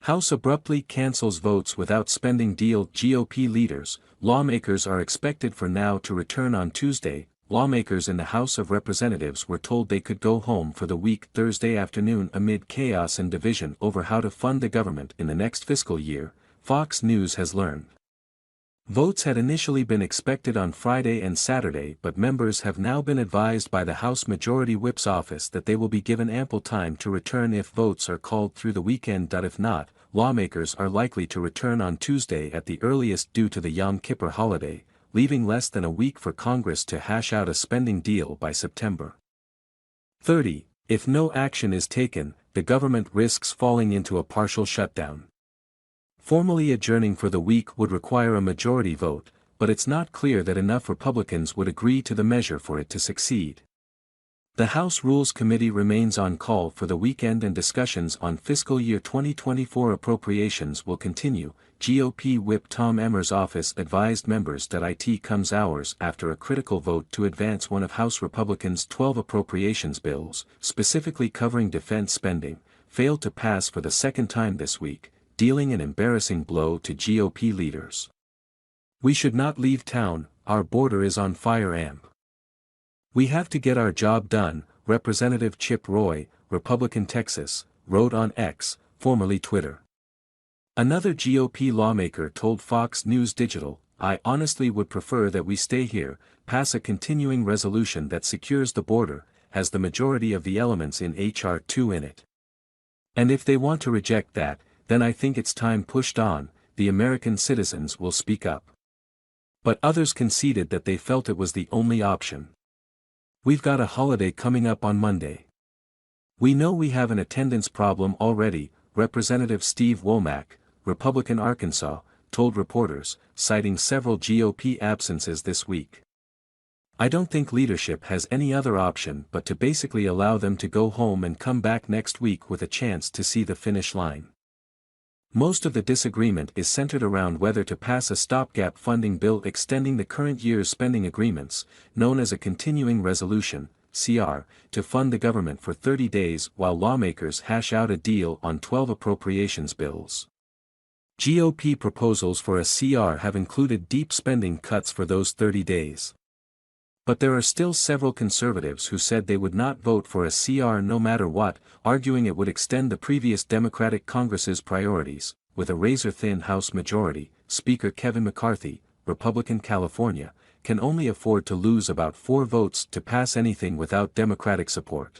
House abruptly cancels votes without spending deal. GOP leaders, lawmakers are expected for now to return on Tuesday. Lawmakers in the House of Representatives were told they could go home for the week Thursday afternoon amid chaos and division over how to fund the government in the next fiscal year, Fox News has learned. Votes had initially been expected on Friday and Saturday, but members have now been advised by the House Majority Whip's office that they will be given ample time to return if votes are called through the weekend. If not, lawmakers are likely to return on Tuesday at the earliest due to the Yom Kippur holiday, leaving less than a week for Congress to hash out a spending deal by September 30. If no action is taken, the government risks falling into a partial shutdown. Formally adjourning for the week would require a majority vote, but it's not clear that enough Republicans would agree to the measure for it to succeed. The House Rules Committee remains on call for the weekend and discussions on fiscal year 2024 appropriations will continue. GOP Whip Tom Emmer's office advised members that it comes hours after a critical vote to advance one of House Republicans' 12 appropriations bills, specifically covering defense spending, failed to pass for the second time this week, dealing an embarrassing blow to GOP leaders. "We should not leave town, our border is on fire. We have to get our job done," Representative Chip Roy, Republican Texas, wrote on X, formerly Twitter. Another GOP lawmaker told Fox News Digital, "I honestly would prefer that we stay here, pass a continuing resolution that secures the border, has the majority of the elements in H.R. 2 in it. And if they want to reject that, then I think it's time pushed on, the American citizens will speak up." But others conceded that they felt it was the only option. "We've got a holiday coming up on Monday. We know we have an attendance problem already," Representative Steve Womack, Republican Arkansas, told reporters, citing several GOP absences this week. "I don't think leadership has any other option but to basically allow them to go home and come back next week with a chance to see the finish line." Most of the disagreement is centered around whether to pass a stopgap funding bill extending the current year's spending agreements, known as a continuing resolution, CR, to fund the government for 30 days while lawmakers hash out a deal on 12 appropriations bills. GOP proposals for a CR have included deep spending cuts for those 30 days. But there are still several conservatives who said they would not vote for a CR no matter what, arguing it would extend the previous Democratic Congress's priorities. With a razor-thin House majority, Speaker Kevin McCarthy, Republican California, can only afford to lose about 4 votes to pass anything without Democratic support.